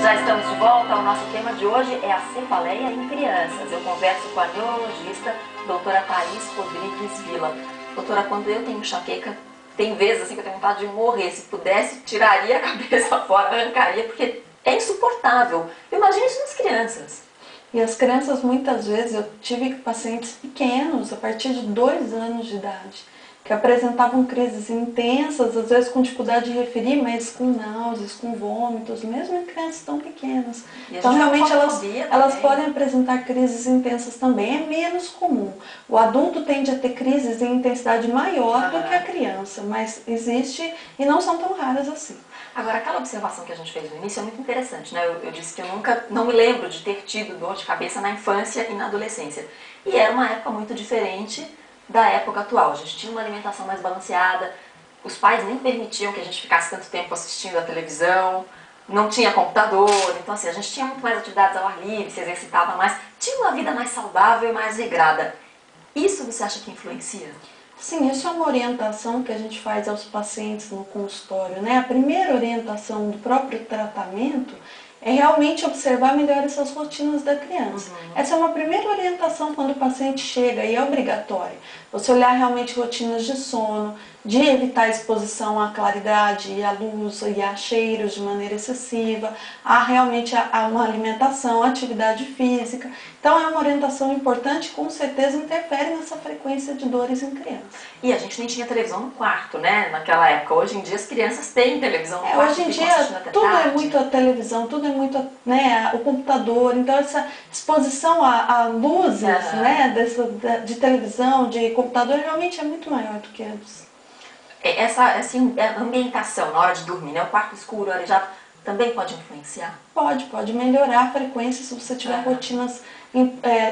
Já estamos de volta. O nosso tema de hoje é a cefaleia em crianças. Eu converso com a neurologista, doutora Thaís Rodrigues Villa. Doutora, quando eu tenho enxaqueca, tem vezes assim que eu tenho vontade de morrer. Se pudesse, tiraria a cabeça fora, arrancaria, porque é insuportável. Imagina isso nas crianças. E as crianças, muitas vezes, eu tive pacientes pequenos, a partir de 2 anos de idade, que apresentavam crises intensas, às vezes com dificuldade de referir, mas com náuseas, com vômitos, mesmo em crianças tão pequenas. Então, realmente, elas podem apresentar crises intensas também, é menos comum. O adulto tende a ter crises em intensidade maior do que a criança, mas existe e não são tão raras assim. Agora, aquela observação que a gente fez no início é muito interessante, né? Eu disse que eu não me lembro de ter tido dor de cabeça na infância e na adolescência. E era uma época muito diferente da época atual. A gente tinha uma alimentação mais balanceada, os pais nem permitiam que a gente ficasse tanto tempo assistindo a televisão, não tinha computador, então assim, a gente tinha muito mais atividades ao ar livre, se exercitava mais, tinha uma vida mais saudável e mais regrada. Isso você acha que influencia? Sim, isso é uma orientação que a gente faz aos pacientes no consultório, né? A primeira orientação do próprio tratamento é realmente observar melhor essas rotinas da criança. Essa é uma primeira orientação quando o paciente chega e é obrigatória. Você olhar realmente rotinas de sono, de evitar a exposição à claridade e à luz e a cheiros de maneira excessiva, realmente a uma alimentação, atividade física. Então é uma orientação importante, com certeza interfere nessa frequência de dores em crianças. E a gente nem tinha televisão no quarto, né? Naquela época. Hoje em dia as crianças têm televisão no quarto. Hoje em dia tudo é muito a televisão, tudo é muito, né, o computador. Então essa exposição a luzes, né, de televisão, de computador, realmente é muito maior do que antes. Essa ambientação na hora de dormir, né? O quarto escuro, arejado, também pode influenciar? Pode melhorar a frequência se você tiver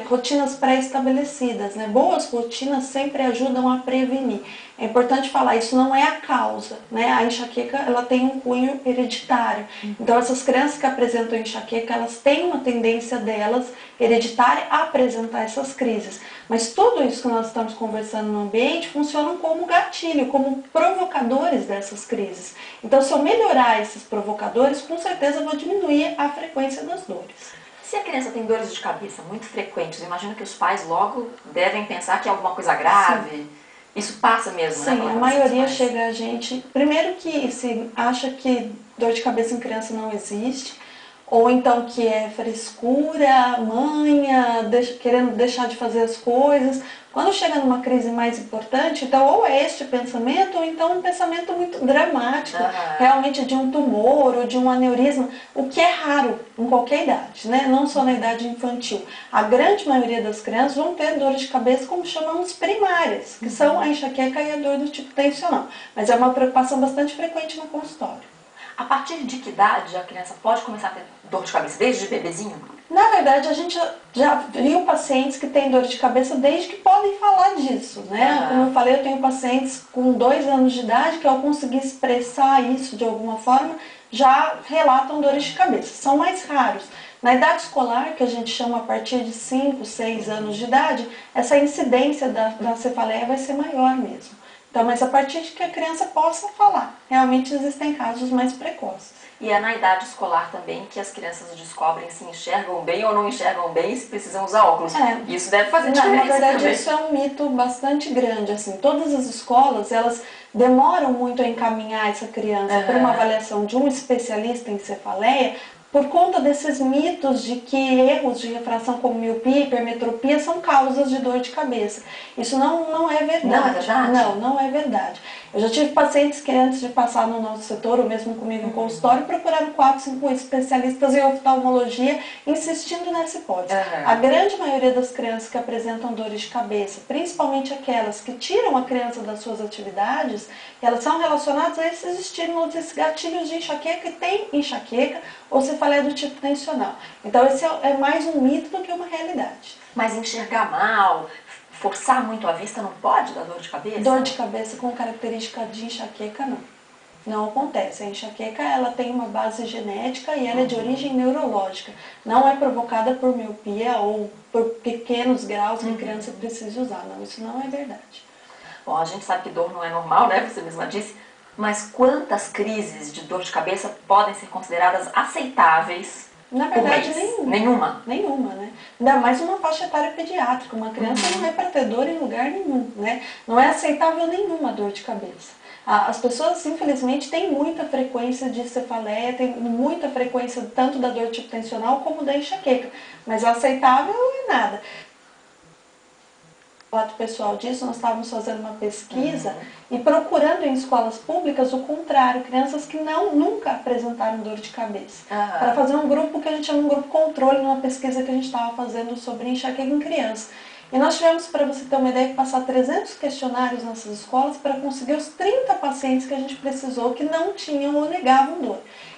rotinas pré-estabelecidas, né? Boas rotinas sempre ajudam a prevenir. É importante falar, isso não é a causa, né? A enxaqueca, ela tem um cunho hereditário. Então essas crianças que apresentam enxaqueca, elas têm uma tendência delas hereditária a apresentar essas crises. Mas tudo isso que nós estamos conversando no ambiente funcionam como gatilho, como provocadores dessas crises. Então se eu melhorar esses provocadores, com certeza eu vou diminuir a frequência das dores. Se a criança tem dores de cabeça muito frequentes, imagino que os pais logo devem pensar que é alguma coisa grave. Sim. Isso passa mesmo, né? Sim, a maioria chega a gente... Primeiro que se acha que dor de cabeça em criança não existe, ou então que é frescura, manha, querendo deixar de fazer as coisas. Quando chega numa crise mais importante, então ou é este pensamento, ou então um pensamento muito dramático, realmente de um tumor ou de um aneurisma, o que é raro em qualquer idade, né? Não só na idade infantil. A grande maioria das crianças vão ter dores de cabeça, como chamamos primárias, que são a enxaqueca e a dor do tipo tensional. Mas é uma preocupação bastante frequente no consultório. A partir de que idade a criança pode começar a ter dor de cabeça? Desde bebezinho? Na verdade, a gente já viu pacientes que têm dor de cabeça desde que podem falar disso, né? Como eu falei, eu tenho pacientes com 2 anos de idade que, ao conseguir expressar isso de alguma forma, já relatam dores de cabeça. São mais raros. Na idade escolar, que a gente chama a partir de 5, 6 anos de idade, essa incidência da cefaleia vai ser maior mesmo. Então, mas a partir de que a criança possa falar, realmente existem casos mais precoces. E é na idade escolar também que as crianças descobrem se enxergam bem ou não enxergam bem e se precisam usar óculos. Isso deve fazer diferença. Na verdade, também. Isso é um mito bastante grande. Assim, todas as escolas, elas demoram muito a encaminhar essa criança para uma avaliação de um especialista em cefaleia, por conta desses mitos de que erros de refração como miopia e hipermetropia são causas de dor de cabeça. Isso não é verdade. Não é verdade? Não é verdade. Eu já tive pacientes que antes de passar no nosso setor, ou mesmo comigo em consultório, procuraram 4, 5 especialistas em oftalmologia insistindo nessa hipótese. A grande maioria das crianças que apresentam dores de cabeça, principalmente aquelas que tiram a criança das suas atividades, elas são relacionadas a esses estímulos, esses gatilhos de enxaqueca, e tem enxaqueca ou cefaleia do tipo tensional. Então esse é mais um mito do que uma realidade. Mas enxergar mal, forçar muito a vista não pode dar dor de cabeça? Dor de cabeça com característica de enxaqueca não. Não acontece. A enxaqueca, ela tem uma base genética e ela é de origem neurológica. Não é provocada por miopia ou por pequenos graus que a criança precisa usar. Não, isso não é verdade. Bom, a gente sabe que dor não é normal, né? Você mesma disse. Mas quantas crises de dor de cabeça podem ser consideradas aceitáveis Na por verdade, mês? nenhuma. Nenhuma? Nenhuma, né? Ainda mais uma faixa etária pediátrica. Uma criança não é para ter dor em lugar nenhum, né? Não é aceitável nenhuma dor de cabeça. As pessoas, infelizmente, têm muita frequência de cefaleia, tem muita frequência tanto da dor tipo tensional como da enxaqueca. Mas aceitável é nada. Relato pessoal disso, nós estávamos fazendo uma pesquisa e procurando em escolas públicas o contrário, crianças que nunca apresentaram dor de cabeça. Para fazer um grupo que a gente chama um grupo controle, numa pesquisa que a gente estava fazendo sobre enxaqueca em criança. E nós tivemos, para você ter uma ideia, que passar 300 questionários nessas escolas para conseguir os 30 pacientes que a gente precisou que não tinham ou negavam dor.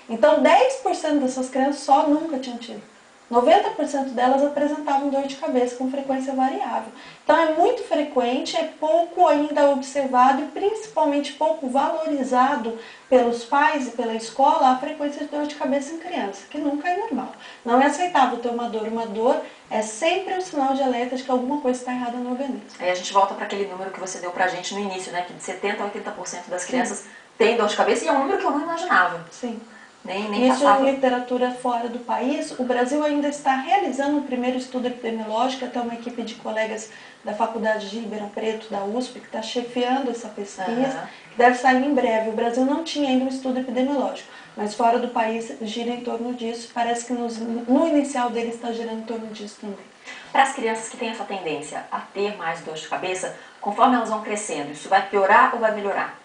Então 10% dessas crianças só nunca tinham tido. 90% delas apresentavam dor de cabeça com frequência variável. Então é muito frequente, é pouco ainda observado e principalmente pouco valorizado pelos pais e pela escola a frequência de dor de cabeça em criança, que nunca é normal. Não é aceitável ter uma dor. Uma dor é sempre um sinal de alerta de que alguma coisa está errada no organismo. Aí a gente volta para aquele número que você deu pra gente no início, né? Que de 70% a 80% das crianças têm dor de cabeça e é um número que eu não imaginava. Sim. Nem Isso passava. em literatura fora do país. O Brasil ainda está realizando um primeiro estudo epidemiológico, até uma equipe de colegas da Faculdade de Ribeirão Preto, da USP, que está chefiando essa pesquisa, que deve sair em breve. O Brasil não tinha ainda um estudo epidemiológico, mas fora do país gira em torno disso. Parece que no inicial dele está girando em torno disso também. Para as crianças que têm essa tendência a ter mais dor de cabeça, conforme elas vão crescendo, isso vai piorar ou vai melhorar?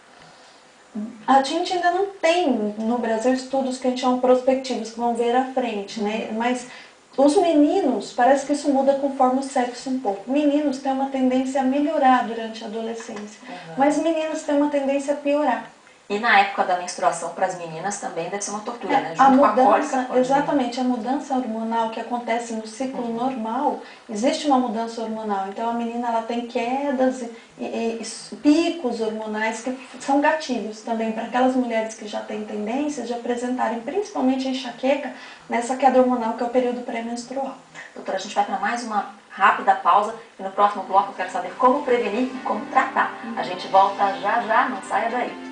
A gente ainda não tem no Brasil estudos que a gente chama prospectivos, que vão ver à frente, né? Mas os meninos, parece que isso muda conforme o sexo um pouco. Meninos têm uma tendência a melhorar durante a adolescência, mas meninas têm uma tendência a piorar. E na época da menstruação, para as meninas também deve ser uma tortura, né? A Junto com a mudança, cólica, exatamente, a mudança hormonal que acontece no ciclo normal, existe uma mudança hormonal. Então a menina ela tem quedas e picos hormonais que são gatilhos também para aquelas mulheres que já têm tendência de apresentarem principalmente a enxaqueca nessa queda hormonal que é o período pré-menstrual. Doutora, a gente vai para mais uma rápida pausa e no próximo bloco eu quero saber como prevenir e como tratar. A gente volta já já, não saia daí.